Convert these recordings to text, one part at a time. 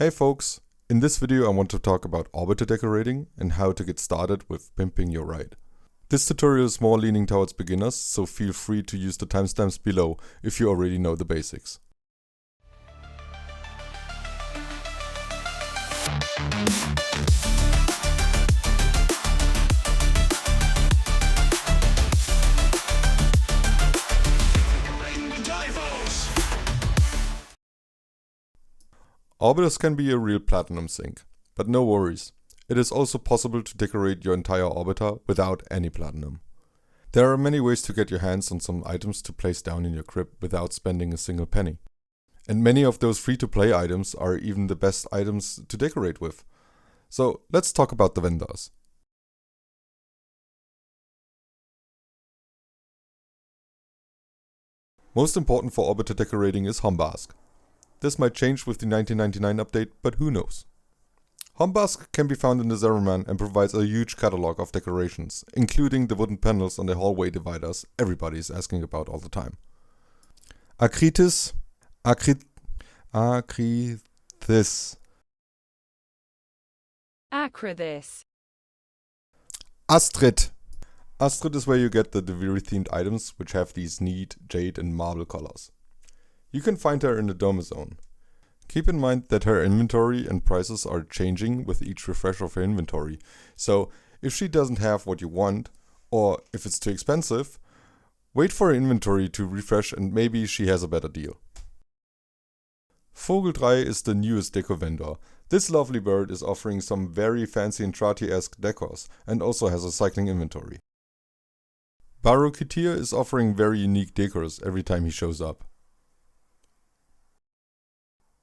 Hey folks, in this video I want to talk about orbiter decorating and how to get started with pimping your ride. This tutorial is more leaning towards beginners, so feel free to use the timestamps below if you already know the basics. Orbiters can be a real platinum sink, but no worries. It is also possible to decorate your entire orbiter without any platinum. There are many ways to get your hands on some items to place down in your crib without spending a single penny. And many of those free-to-play items are even the best items to decorate with. So let's talk about the vendors. Most important for orbiter decorating is Hombask. This might change with the 1999 update, but who knows. Hombask can be found in the Zeraman and provides a huge catalog of decorations, including the wooden panels on the hallway dividers everybody is asking about all the time. Akritis. Astrid. Astrid is where you get the Deviri themed items, which have these neat jade and marble colors. You can find her in the Dome Zone. Keep in mind that her inventory and prices are changing with each refresh of her inventory, so if she doesn't have what you want, or if it's too expensive, wait for her inventory to refresh and maybe she has a better deal. Vogel 3 is the newest deco vendor. This lovely bird is offering some very fancy Entrati-esque decors and also has a cycling inventory. Barokitir is offering very unique decors every time he shows up.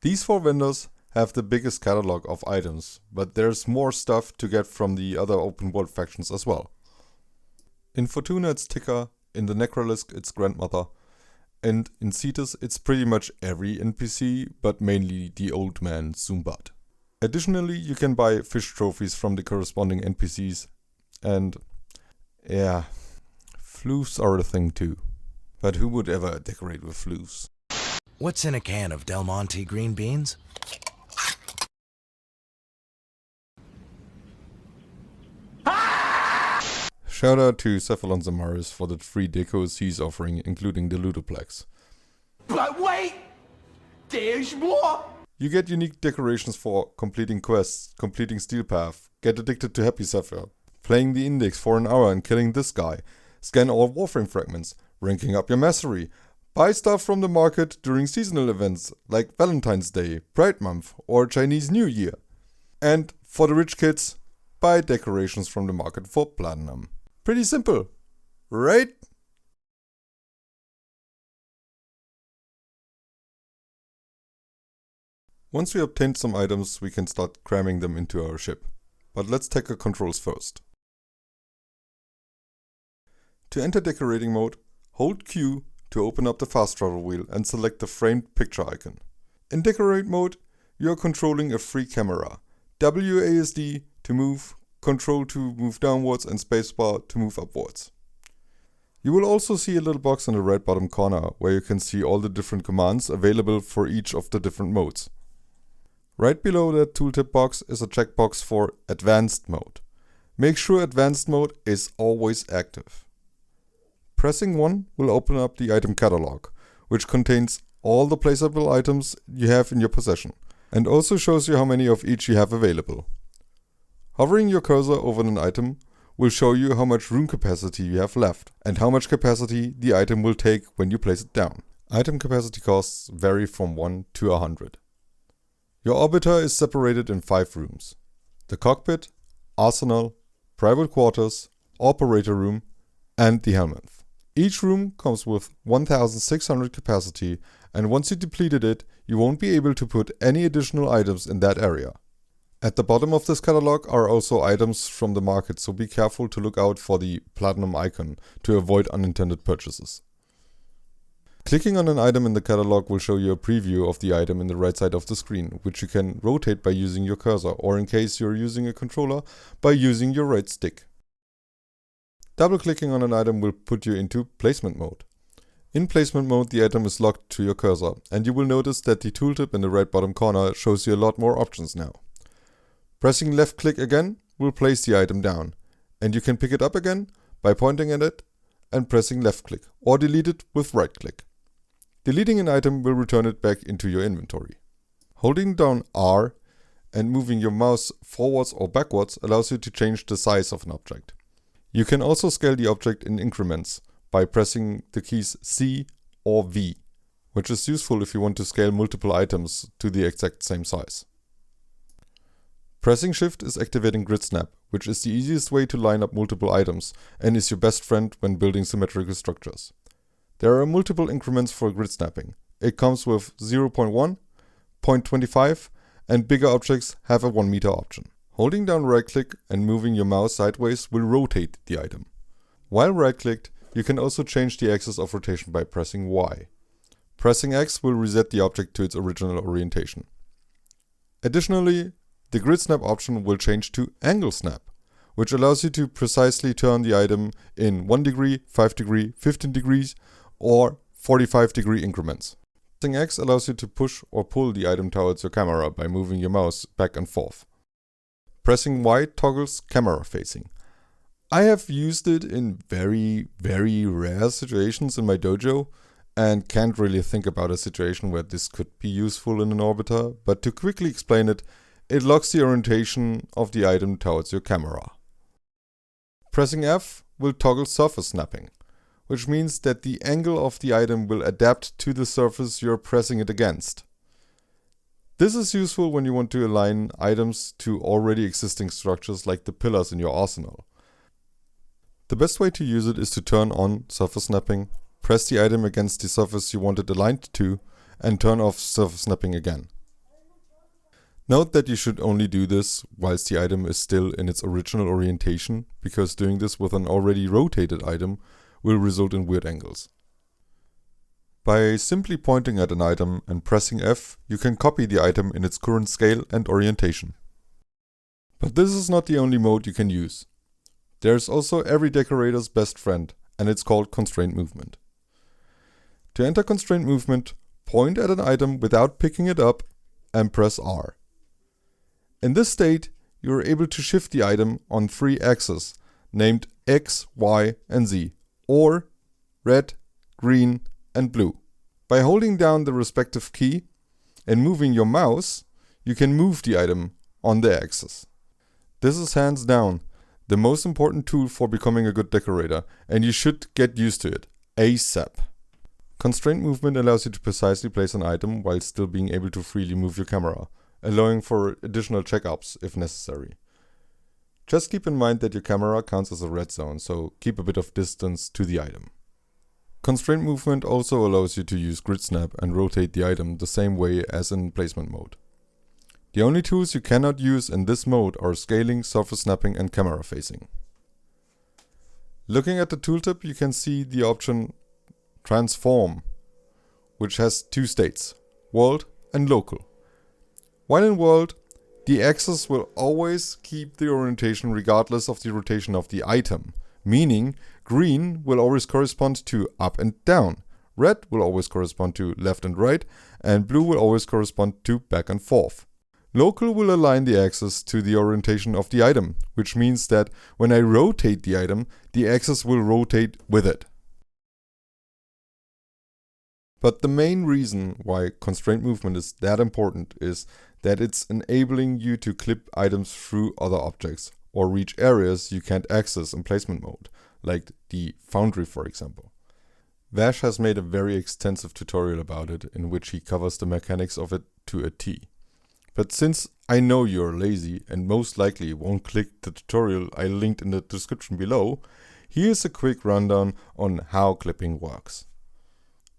These four vendors have the biggest catalog of items, but there's more stuff to get from the other open world factions as well. In Fortuna it's Tikka, in the Necrolisk it's Grandmother, and in Cetus it's pretty much every NPC, but mainly the old man Zumbat. Additionally, you can buy fish trophies from the corresponding NPCs, and yeah, floofs are a thing too. But who would ever decorate with floofs? What's in a can of Del Monte green beans? Shout out to Cephalon Zamaris for the free decos he's offering, including the Ludoplex. But wait! There's more! You get unique decorations for completing quests, completing Steel Path, get addicted to Happy Sapphire, playing the Index for an hour and killing this guy, scan all Warframe fragments, ranking up your mastery, buy stuff from the market during seasonal events like Valentine's Day, Pride Month or Chinese New Year. And for the rich kids, buy decorations from the market for platinum. Pretty simple, right? Once we obtained some items, we can start cramming them into our ship. But let's tackle controls first. To enter decorating mode, hold Q to open up the fast travel wheel and select the framed picture icon. In decorate mode, you are controlling a free camera. WASD to move, Control to move downwards and spacebar to move upwards. You will also see a little box in the right bottom corner where you can see all the different commands available for each of the different modes. Right below that tooltip box is a checkbox for Advanced mode. Make sure Advanced mode is always active. Pressing 1 will open up the item catalog, which contains all the placeable items you have in your possession, and also shows you how many of each you have available. Hovering your cursor over an item will show you how much room capacity you have left, and how much capacity the item will take when you place it down. Item capacity costs vary from 1 to 100. Your orbiter is separated in 5 rooms: the cockpit, arsenal, private quarters, operator room, and the helmet. Each room comes with 1600 capacity, and once you depleted it, you won't be able to put any additional items in that area. At the bottom of this catalog are also items from the market, so be careful to look out for the platinum icon to avoid unintended purchases. Clicking on an item in the catalog will show you a preview of the item in the right side of the screen, which you can rotate by using your cursor, or in case you're using a controller, by using your right stick. Double-clicking on an item will put you into placement mode. In placement mode, the item is locked to your cursor, and you will notice that the tooltip in the right bottom corner shows you a lot more options now. Pressing left click again will place the item down, and you can pick it up again by pointing at it and pressing left click, or delete it with right click. Deleting an item will return it back into your inventory. Holding down R and moving your mouse forwards or backwards allows you to change the size of an object. You can also scale the object in increments by pressing the keys C or V, which is useful if you want to scale multiple items to the exact same size. Pressing Shift is activating Grid Snap, which is the easiest way to line up multiple items and is your best friend when building symmetrical structures. There are multiple increments for grid snapping. It comes with 0.1, 0.25, and bigger objects have a 1 meter option. Holding down right click and moving your mouse sideways will rotate the item. While right clicked, you can also change the axis of rotation by pressing Y. Pressing X will reset the object to its original orientation. Additionally, the grid snap option will change to angle snap, which allows you to precisely turn the item in 1 degree, 5 degree, 15 degrees, or 45 degree increments. Pressing X allows you to push or pull the item towards your camera by moving your mouse back and forth. Pressing Y toggles camera facing. I have used it in very rare situations in my dojo and can't really think about a situation where this could be useful in an orbiter, but to quickly explain it, it locks the orientation of the item towards your camera. Pressing F will toggle surface snapping, which means that the angle of the item will adapt to the surface you're pressing it against. This is useful when you want to align items to already existing structures like the pillars in your arsenal. The best way to use it is to turn on surface snapping, press the item against the surface you want it aligned to, and turn off surface snapping again. Note that you should only do this whilst the item is still in its original orientation, because doing this with an already rotated item will result in weird angles. By simply pointing at an item and pressing F, you can copy the item in its current scale and orientation. But this is not the only mode you can use. There's also every decorator's best friend, and it's called Constraint Movement. To enter Constraint Movement, point at an item without picking it up and press R. In this state, you are able to shift the item on 3 axes, named X, Y, and Z, or red, green, and blue. By holding down the respective key and moving your mouse, you can move the item on the axis. This is hands down the most important tool for becoming a good decorator, and you should get used to it ASAP. Constraint Movement allows you to precisely place an item while still being able to freely move your camera, allowing for additional checkups if necessary. Just keep in mind that your camera counts as a red zone, so keep a bit of distance to the item. Constraint Movement also allows you to use Grid Snap and rotate the item the same way as in placement mode. The only tools you cannot use in this mode are scaling, surface snapping, and camera facing. Looking at the tooltip, you can see the option Transform, which has 2 states, World and Local. While in World, the axis will always keep the orientation regardless of the rotation of the item, meaning green will always correspond to up and down, red will always correspond to left and right, and blue will always correspond to back and forth. Local will align the axis to the orientation of the item, which means that when I rotate the item, the axis will rotate with it. But the main reason why Constraint Movement is that important is that it's enabling you to clip items through other objects or reach areas you can't access in placement mode, like the foundry for example. Vash has made a very extensive tutorial about it in which he covers the mechanics of it to a T. But since I know you're lazy and most likely won't click the tutorial I linked in the description below, here's a quick rundown on how clipping works.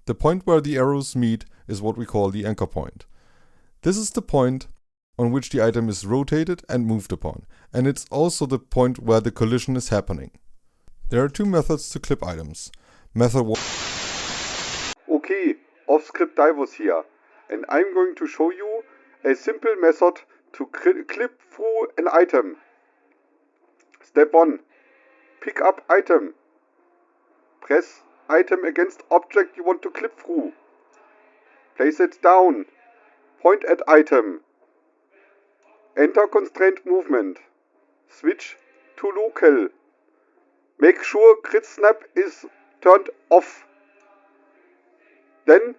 The point where the arrows meet is what we call the anchor point. This is the point on which the item is rotated and moved upon, and it's also the point where the collision is happening. There are 2 methods to clip items. Method 1. Okay, off-script Deivos here, and I'm going to show you a simple method to clip through an item. Step 1. Pick up item. Press item against object you want to clip through. Place it down. Point at item. Enter constraint movement. Switch to local. Make sure grid snap is turned off. Then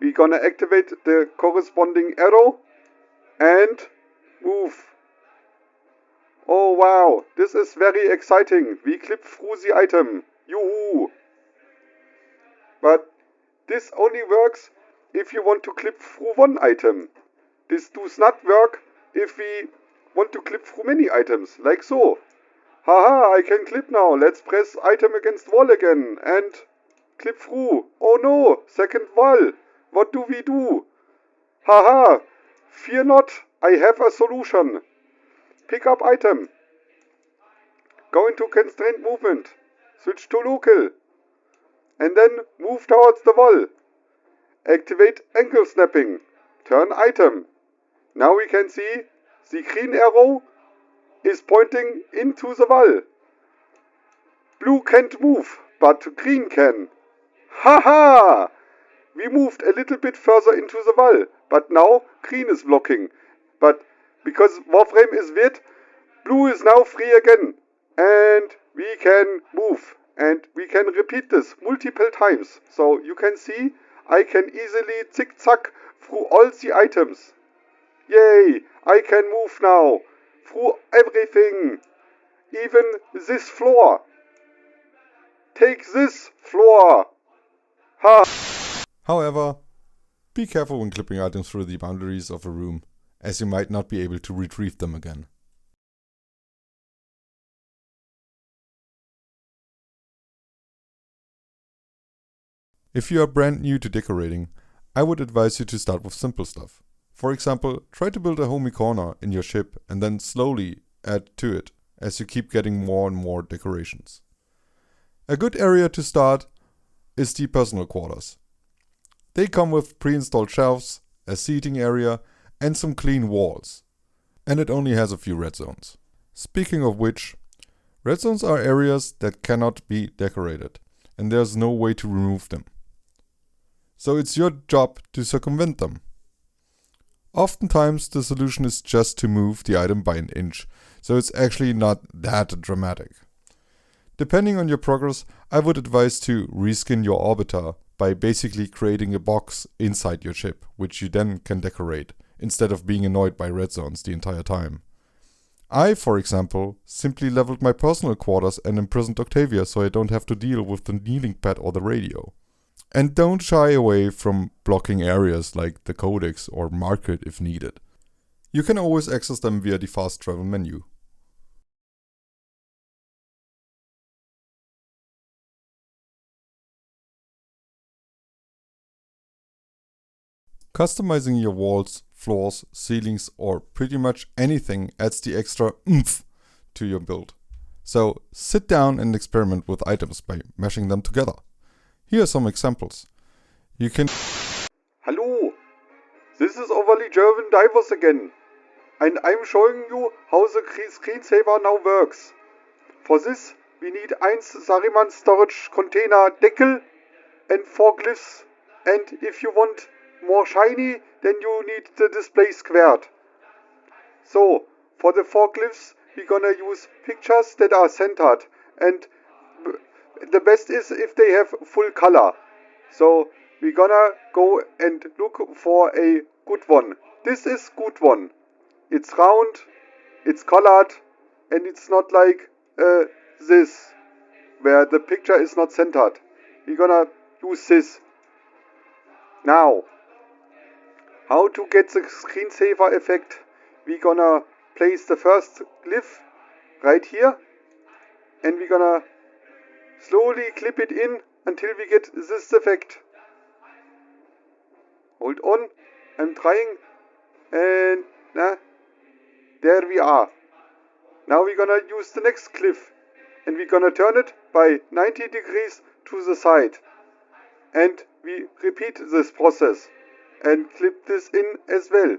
we're gonna activate the corresponding arrow and move. Oh wow, this is very exciting. We clip through the item. Yoo-hoo! But this only works if you want to clip through one item. This does not work if we want to clip through many items, like so. Haha, I can clip now. Let's press item against wall again and clip through. Oh no, second wall. What do we do? Haha, fear not, I have a solution. Pick up item. Go into constraint movement. Switch to local. And then move towards the wall. Activate angle snapping. Turn item. Now we can see the green arrow is pointing into the wall. Blue can't move, but green can. Haha! We moved a little bit further into the wall, but now green is blocking. But because Warframe is weird, blue is now free again. And we can move. And we can repeat this multiple times. So you can see I can easily zigzag through all the items. Yay! I can move now. Through everything. Even this floor. Take this floor. Ha! However, be careful when clipping items through the boundaries of a room, as you might not be able to retrieve them again. If you are brand new to decorating, I would advise you to start with simple stuff. For example, try to build a homey corner in your ship and then slowly add to it as you keep getting more and more decorations. A good area to start is the personal quarters. They come with pre-installed shelves, a seating area and some clean walls. And it only has a few red zones. Speaking of which, red zones are areas that cannot be decorated and there's no way to remove them. So it's your job to circumvent them. Oftentimes the solution is just to move the item by an inch, so it's actually not that dramatic. Depending on your progress, I would advise to reskin your orbiter by basically creating a box inside your ship, which you then can decorate, instead of being annoyed by red zones the entire time. I, for example, simply leveled my personal quarters and imprisoned Octavia so I don't have to deal with the kneeling pad or the radio. And don't shy away from blocking areas like the codex or market if needed. You can always access them via the fast travel menu. Customizing your walls, floors, ceilings or pretty much anything adds the extra oomph to your build. So sit down and experiment with items by meshing them together. Here are some examples. You can... Hello, this is overly German Deivos again, and I'm showing you how the screensaver now works. For this, we need 1 Saruman storage container Deckel and 4 glyphs, and if you want more shiny, then you need the display squared. So, for the 4 glyphs, we're gonna use pictures that are centered, and the best is if they have full color. So we're gonna go and look for a good one. This is good one. It's round, it's colored, and it's not like this, where the picture is not centered. We're gonna use this. Now, how to get the screensaver effect? We're gonna place the first glyph right here, and we're gonna slowly clip it in until we get this effect. Hold on, I'm trying, and there we are. Now we're gonna use the next glyph, and we're gonna turn it by 90 degrees to the side. And we repeat this process, and clip this in as well.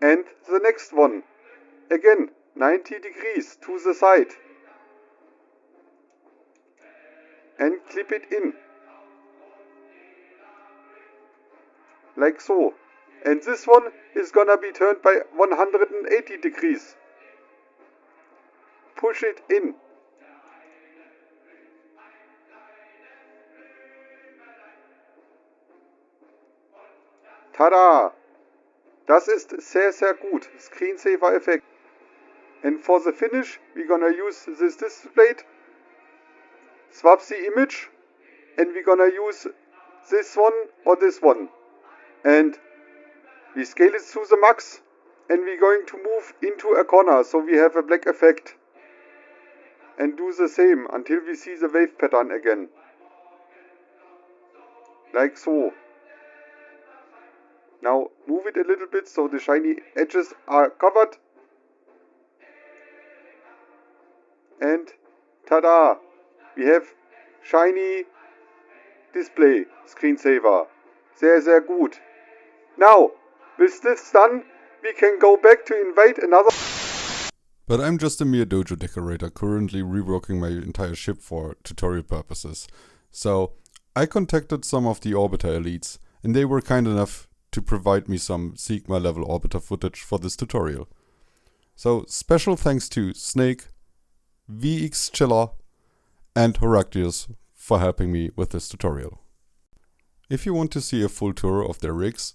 And the next one. again 90 degrees to the side and clip it in. Like so. And this one is gonna be turned by 180 degrees. Push it in. Tada! Das ist sehr, sehr gut. Screensaver-Effekt. And for the finish, we're gonna use this display, swap the image, and we're gonna use this one or this one. And we scale it to the max, and we're going to move into a corner, so we have a black effect. And do the same until we see the wave pattern again. Like so. Now move it a little bit so the shiny edges are covered. And tada! We have shiny display screensaver. Sehr, sehr gut. Now, with this done, we can go back to invade another... But I'm just a mere dojo decorator currently reworking my entire ship for tutorial purposes. So I contacted some of the Orbiter elites, and they were kind enough to provide me some Sigma level Orbiter footage for this tutorial. So special thanks to Snake, VX Chiller and Horactius for helping me with this tutorial. If you want to see a full tour of their rigs,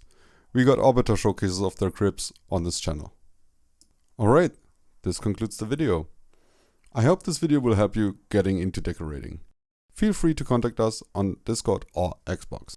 we got Orbiter showcases of their crypts on this channel. Alright, this concludes the video. I hope this video will help you getting into decorating. Feel free to contact us on Discord or Xbox.